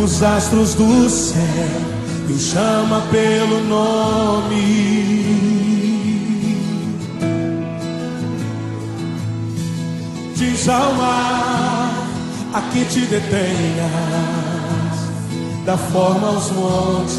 os astros do céu e o chama pelo nome. Diz ao mar a que te detenhas, dá forma aos montes.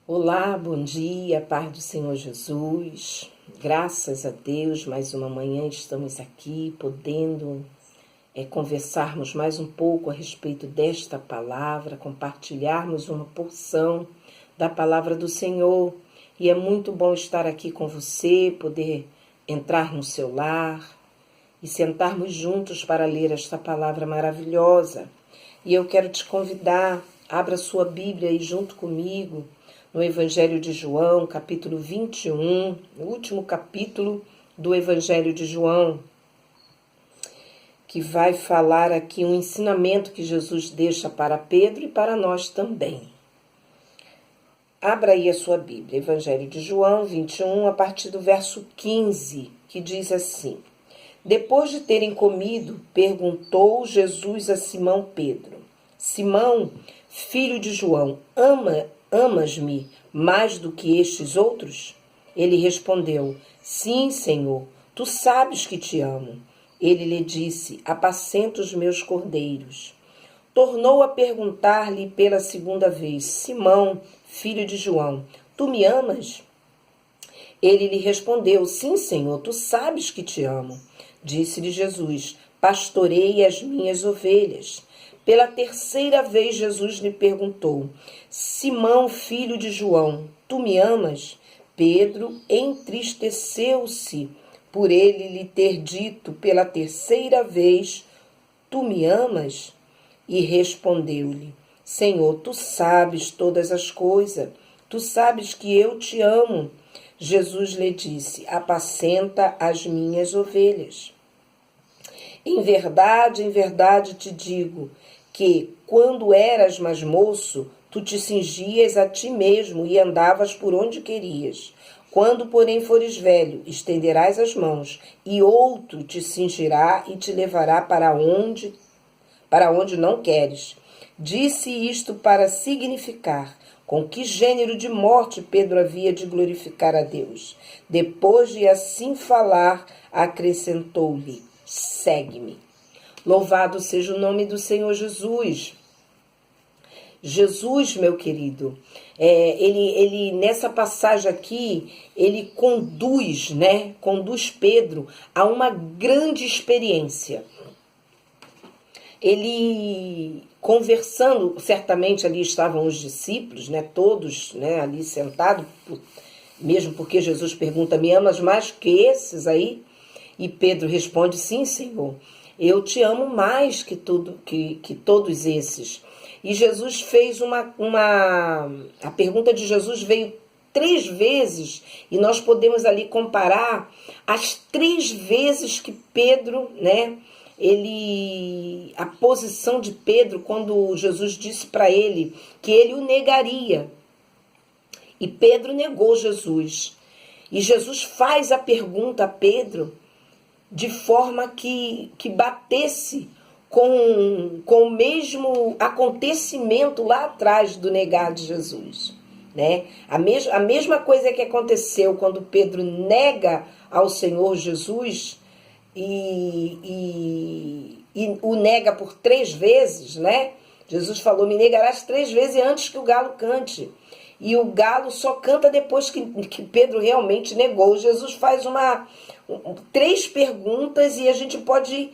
Olá, bom dia, paz do Senhor Jesus. Graças a Deus, mais uma manhã estamos aqui podendo conversarmos mais um pouco a respeito desta palavra, compartilharmos uma porção da palavra do Senhor. E é muito bom estar aqui com você, poder entrar no seu lar e sentarmos juntos para ler esta palavra maravilhosa. E eu quero te convidar, abra sua Bíblia aí junto comigo, no Evangelho de João, capítulo 21, o último capítulo do Evangelho de João, que vai falar aqui um ensinamento que Jesus deixa para Pedro e para nós também. Abra aí a sua Bíblia, Evangelho de João 21, a partir do verso 15, que diz assim: Depois de terem comido, perguntou Jesus a Simão Pedro: Simão, filho de João, amas-me mais do que estes outros? Ele respondeu: Sim, Senhor, tu sabes que te amo. Ele lhe disse: Apacenta os meus cordeiros. Tornou a perguntar-lhe pela segunda vez: Simão, filho de João, tu me amas? Ele lhe respondeu: Sim, Senhor, tu sabes que te amo. Disse-lhe Jesus: Pastorei as minhas ovelhas. Pela terceira vez Jesus lhe perguntou: Simão, filho de João, tu me amas? Pedro entristeceu-se por ele lhe ter dito pela terceira vez: Tu me amas? E respondeu-lhe: Senhor, tu sabes todas as coisas, tu sabes que eu te amo. Jesus lhe disse: Apacenta as minhas ovelhas. Em verdade te digo que, quando eras mais moço, tu te cingias a ti mesmo e andavas por onde querias. Quando, porém, fores velho, estenderás as mãos, e outro te cingirá e te levará para onde não queres. Disse isto para significar com que gênero de morte Pedro havia de glorificar a Deus. Depois de assim falar, acrescentou-lhe: Segue-me. Louvado seja o nome do Senhor Jesus. Jesus, meu querido, ele nessa passagem aqui, ele conduz Pedro a uma grande experiência. Ele, conversando, certamente ali estavam os discípulos, todos ali sentados, mesmo porque Jesus pergunta: me amas mais que esses aí? E Pedro responde: sim, Senhor, eu te amo mais que todos esses. E Jesus fez a pergunta de Jesus veio 3 vezes, e nós podemos ali comparar as 3 vezes que Pedro, a posição de Pedro quando Jesus disse para ele que ele o negaria. E Pedro negou Jesus. E Jesus faz a pergunta a Pedro de forma que batesse com o mesmo acontecimento lá atrás do negar de Jesus. A mesma coisa que aconteceu quando Pedro nega ao Senhor Jesus e o nega por 3 vezes, Jesus falou: me negarás 3 vezes antes que o galo cante. E o galo só canta depois que Pedro realmente negou. Jesus faz 3 perguntas e a gente pode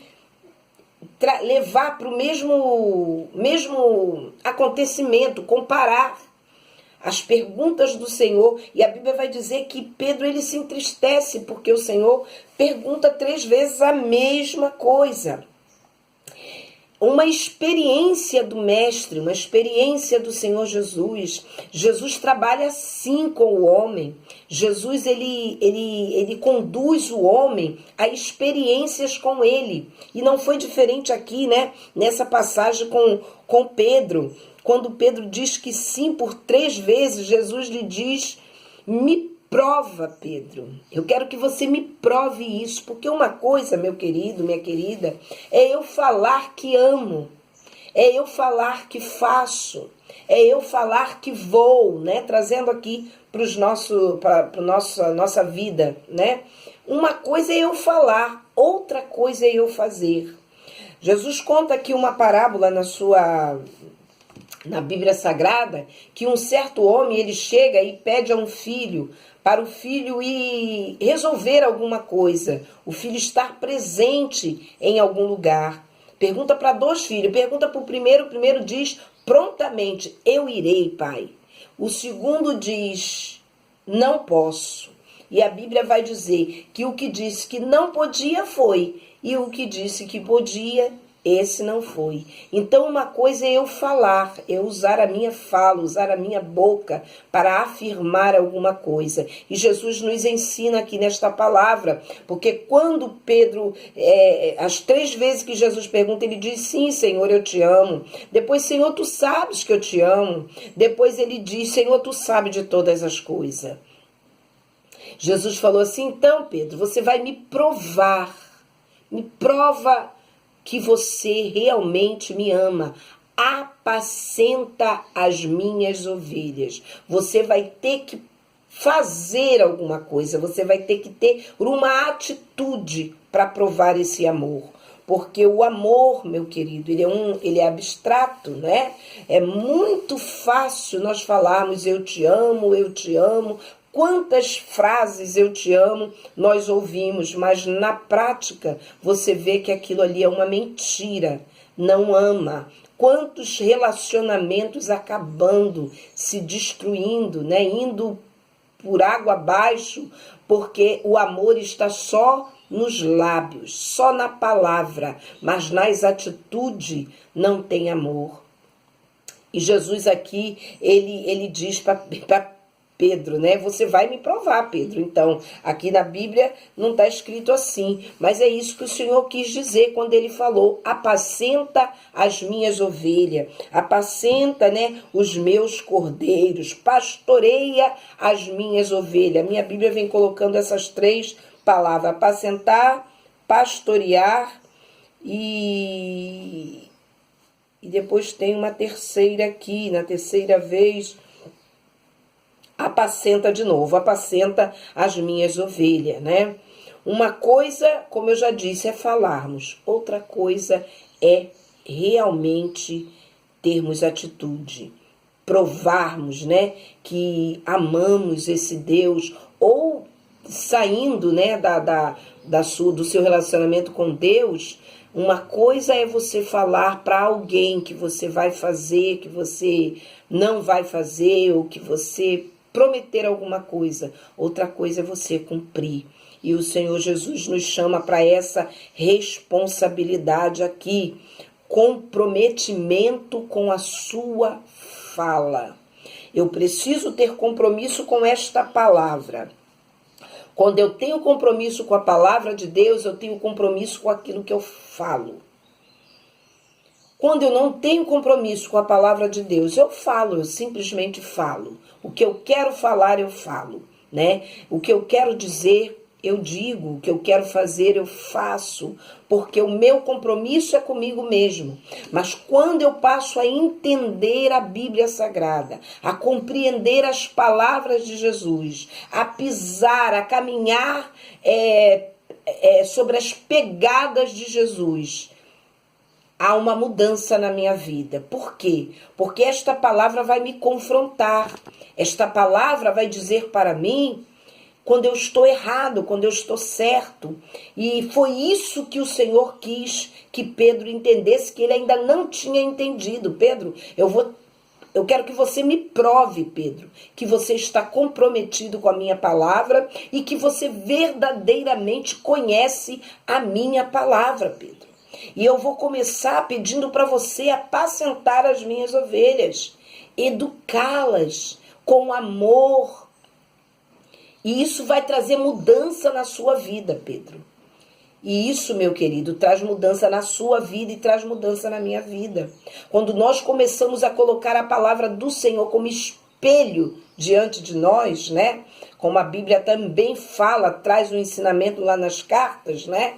levar para o mesmo acontecimento, comparar as perguntas do Senhor. E a Bíblia vai dizer que Pedro ele se entristece porque o Senhor pergunta 3 vezes a mesma coisa. Uma experiência do Mestre, uma experiência do Senhor Jesus. Jesus trabalha assim com o homem. Jesus ele conduz o homem a experiências com ele. E não foi diferente aqui, nessa passagem com Pedro. Quando Pedro diz que sim por 3 vezes, Jesus lhe diz: me prova, Pedro. Eu quero que você me prove isso, porque uma coisa, meu querido, minha querida, é eu falar que amo, é eu falar que faço, é eu falar que vou, né? Trazendo aqui para nossa vida, né? Uma coisa é eu falar, outra coisa é eu fazer. Jesus conta aqui uma parábola na Bíblia Sagrada, que um certo homem, ele chega e pede a um filho, para o filho ir resolver alguma coisa, o filho estar presente em algum lugar. Pergunta para 2 filhos, pergunta para o primeiro diz prontamente, eu irei, pai. O segundo diz, não posso. E a Bíblia vai dizer que o que disse que não podia foi, e o que disse que podia, esse não foi. Então uma coisa é eu falar, é usar a minha fala, usar a minha boca para afirmar alguma coisa. E Jesus nos ensina aqui nesta palavra, porque quando Pedro, as 3 vezes que Jesus pergunta, ele diz, sim, Senhor, eu te amo. Depois, Senhor, tu sabes que eu te amo. Depois ele diz, Senhor, tu sabes de todas as coisas. Jesus falou assim, então, Pedro, você vai me provar, me prova que você realmente me ama. Apacenta as minhas ovelhas. Você vai ter que fazer alguma coisa, você vai ter que ter uma atitude para provar esse amor. Porque o amor, meu querido, ele é abstrato, né? É muito fácil nós falarmos eu te amo, eu te amo. Quantas frases eu te amo nós ouvimos, mas na prática você vê que aquilo ali é uma mentira, não ama. Quantos relacionamentos acabando, se destruindo, né? Indo por água abaixo, porque o amor está só nos lábios, só na palavra, mas nas atitudes não tem amor. E Jesus aqui, ele diz para Pedro, né? Você vai me provar, Pedro. Então, aqui na Bíblia não está escrito assim, mas é isso que o Senhor quis dizer quando ele falou, apacenta as minhas ovelhas, apacenta, né, os meus cordeiros, pastoreia as minhas ovelhas. A minha Bíblia vem colocando essas 3 palavras, apacentar, pastorear e depois tem uma terceira aqui, na terceira vez, apacenta de novo, apacenta as minhas ovelhas, né? Uma coisa, como eu já disse, é falarmos. Outra coisa é realmente termos atitude. Provarmos, né, que amamos esse Deus, ou saindo, né, do seu relacionamento com Deus. Uma coisa é você falar para alguém que você vai fazer, que você não vai fazer, ou que você prometer alguma coisa. Outra coisa é você cumprir. E o Senhor Jesus nos chama para essa responsabilidade aqui. Comprometimento com a sua fala. Eu preciso ter compromisso com esta palavra. Quando eu tenho compromisso com a palavra de Deus, eu tenho compromisso com aquilo que eu falo. Quando eu não tenho compromisso com a palavra de Deus, eu falo, eu simplesmente falo. O que eu quero falar, eu falo, né? O que eu quero dizer, eu digo. O que eu quero fazer, eu faço. Porque o meu compromisso é comigo mesmo. Mas quando eu passo a entender a Bíblia Sagrada, a compreender as palavras de Jesus, a pisar, a caminhar sobre as pegadas de Jesus, há uma mudança na minha vida. Por quê? Porque esta palavra vai me confrontar. Esta palavra vai dizer para mim quando eu estou errado, quando eu estou certo. E foi isso que o Senhor quis que Pedro entendesse, que ele ainda não tinha entendido. Pedro, eu quero que você me prove, Pedro, que você está comprometido com a minha palavra e que você verdadeiramente conhece a minha palavra, Pedro. E eu vou começar pedindo para você apacentar as minhas ovelhas, educá-las com amor. E isso vai trazer mudança na sua vida, Pedro. E isso, meu querido, traz mudança na sua vida e traz mudança na minha vida. Quando nós começamos a colocar a palavra do Senhor como espelho diante de nós, né? Como a Bíblia também fala, traz um ensinamento lá nas cartas, né?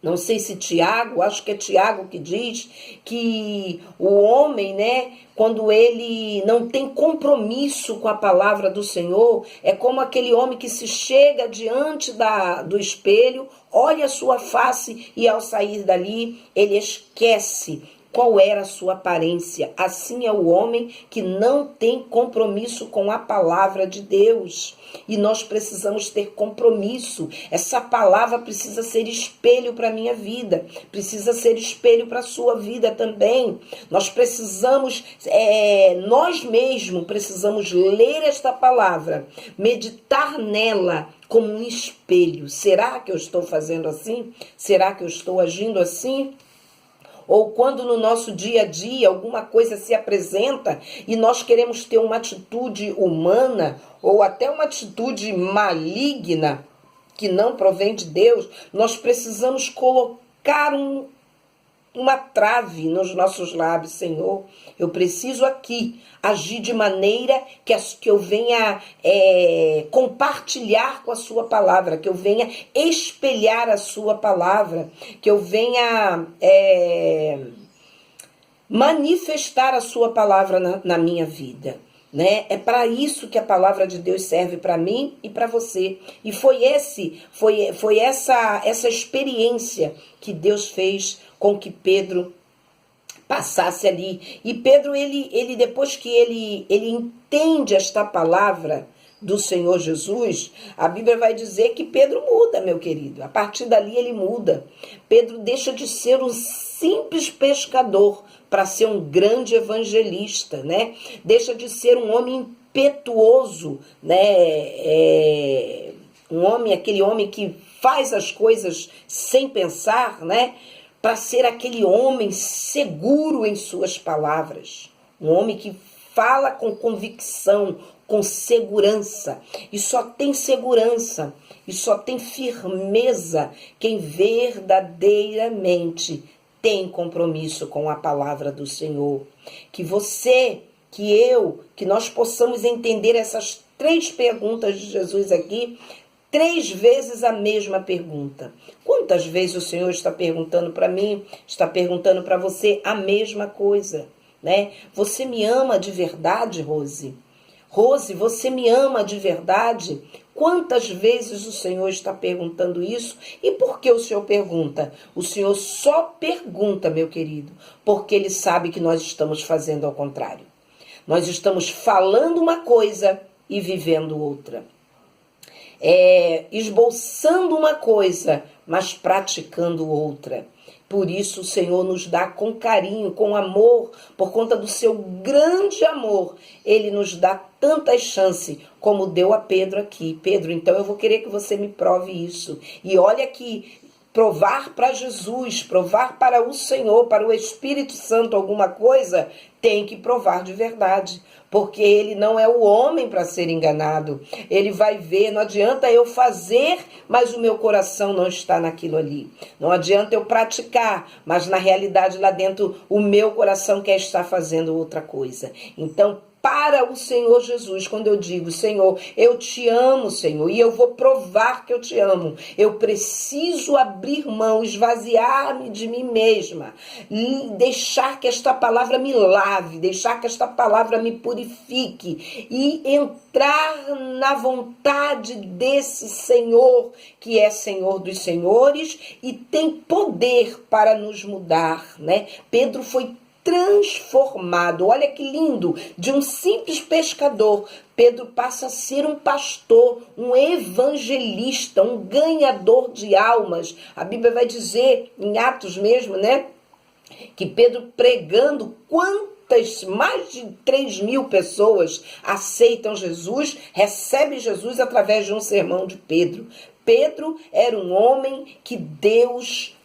Não sei se Tiago, acho que é Tiago que diz que o homem, né, quando ele não tem compromisso com a palavra do Senhor, é como aquele homem que se chega diante do espelho, olha a sua face e ao sair dali, ele esquece qual era a sua aparência. Assim é o homem que não tem compromisso com a palavra de Deus. E nós precisamos ter compromisso. Essa palavra precisa ser espelho para a minha vida. Precisa ser espelho para a sua vida também. Nós precisamos, nós mesmos precisamos ler esta palavra, meditar nela como um espelho. Será que eu estou fazendo assim? Será que eu estou agindo assim? Ou quando no nosso dia a dia alguma coisa se apresenta e nós queremos ter uma atitude humana ou até uma atitude maligna que não provém de Deus, nós precisamos colocar uma trave nos nossos lábios. Senhor, eu preciso aqui agir de maneira que eu venha compartilhar com a sua palavra, que eu venha espelhar a sua palavra, que eu venha manifestar a sua palavra na minha vida. Né? É para isso que a palavra de Deus serve para mim e para você. E foi essa experiência que Deus fez com que Pedro passasse ali. E Pedro, ele depois que ele entende esta palavra do Senhor Jesus, a Bíblia vai dizer que Pedro muda, meu querido. A partir dali ele muda. Pedro deixa de ser um simples pescador para ser um grande evangelista, né? Deixa de ser um homem impetuoso, né? Aquele homem que faz as coisas sem pensar, né? Para ser aquele homem seguro em suas palavras. Um homem que fala com convicção, com segurança. E só tem segurança, e só tem firmeza quem verdadeiramente tem compromisso com a palavra do Senhor. Que você, que nós possamos entender essas 3 perguntas de Jesus aqui, 3 vezes a mesma pergunta. Quantas vezes o Senhor está perguntando para mim, está perguntando para você a mesma coisa, né? Você me ama de verdade, Rose? Rose, você me ama de verdade? Quantas vezes o Senhor está perguntando isso? E por que o Senhor pergunta? O Senhor só pergunta, meu querido, porque Ele sabe que nós estamos fazendo ao contrário. Nós estamos falando uma coisa e vivendo outra. Esboçando uma coisa, mas praticando outra. Por isso o Senhor nos dá com carinho, com amor, por conta do seu grande amor. Ele nos dá tantas chances como deu a Pedro aqui. Pedro, então eu vou querer que você me prove isso. E olha que provar para Jesus, provar para o Senhor, para o Espírito Santo alguma coisa, tem que provar de verdade. Porque ele não é o homem para ser enganado. Ele vai ver, não adianta eu fazer, mas o meu coração não está naquilo ali. Não adianta eu praticar, mas na realidade lá dentro o meu coração quer estar fazendo outra coisa. Então, para o Senhor Jesus, quando eu digo, Senhor, eu te amo, Senhor, e eu vou provar que eu te amo, eu preciso abrir mão, esvaziar-me de mim mesma, deixar que esta palavra me lave, deixar que esta palavra me purifique e entrar na vontade desse Senhor, que é Senhor dos senhores e tem poder para nos mudar, né? Pedro foi transformado, olha que lindo, de um simples pescador, Pedro passa a ser um pastor, um evangelista, um ganhador de almas. A Bíblia vai dizer, em Atos mesmo, né, que Pedro pregando, mais de 3.000 pessoas aceitam Jesus, recebem Jesus através de um sermão de Pedro. Pedro era um homem que Deus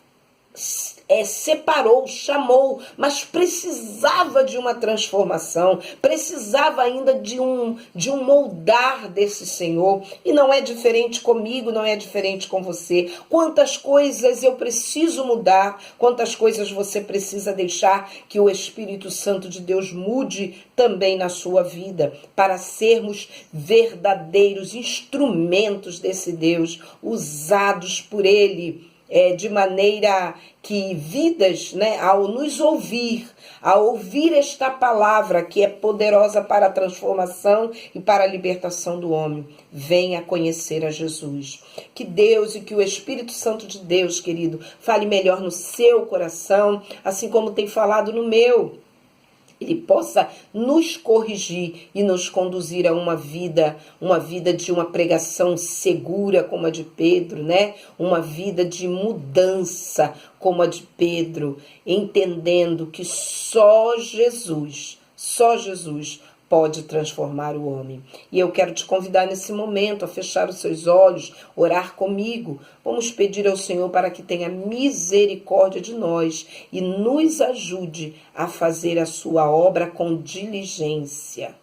separou, chamou, mas precisava de uma transformação, precisava ainda de um moldar desse Senhor. E não é diferente comigo, não é diferente com você. Quantas coisas eu preciso mudar, quantas coisas você precisa deixar que o Espírito Santo de Deus mude também na sua vida, para sermos verdadeiros instrumentos desse Deus, usados por Ele, de maneira que vidas, ao nos ouvir, a ouvir esta palavra que é poderosa para a transformação e para a libertação do homem, venha conhecer a Jesus. Que Deus e que o Espírito Santo de Deus, querido, fale melhor no seu coração, assim como tem falado no meu. Ele possa nos corrigir e nos conduzir a uma vida de uma pregação segura como a de Pedro, Uma vida de mudança como a de Pedro, entendendo que só Jesus pode transformar o homem. E eu quero te convidar nesse momento a fechar os seus olhos, orar comigo. Vamos pedir ao Senhor para que tenha misericórdia de nós e nos ajude a fazer a sua obra com diligência.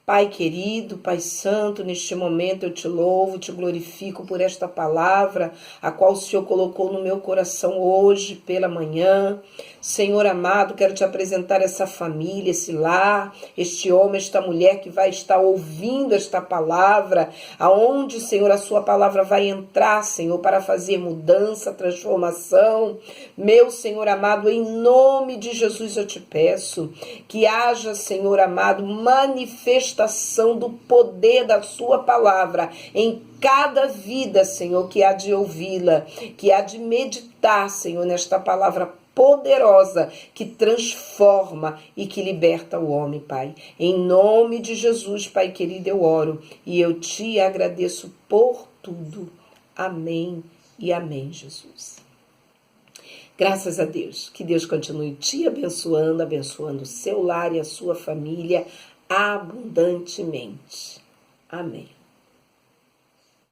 Pai querido, Pai santo, neste momento eu te louvo, te glorifico por esta palavra, a qual o Senhor colocou no meu coração hoje pela manhã. Senhor amado, quero te apresentar essa família, esse lar, este homem, esta mulher que vai estar ouvindo esta palavra, aonde, Senhor, a sua palavra vai entrar, Senhor, para fazer mudança, transformação. Meu Senhor amado, em nome de Jesus eu te peço que haja, Senhor amado, manifestação do poder da sua palavra em cada vida, Senhor, que há de ouvi-la, que há de meditar, Senhor, nesta palavra poderosa que transforma e que liberta o homem, Pai. Em nome de Jesus, Pai querido, eu oro e eu te agradeço por tudo. Amém e amém, Jesus. Graças a Deus. Que Deus continue te abençoando, abençoando o seu lar e a sua família abundantemente. Amém.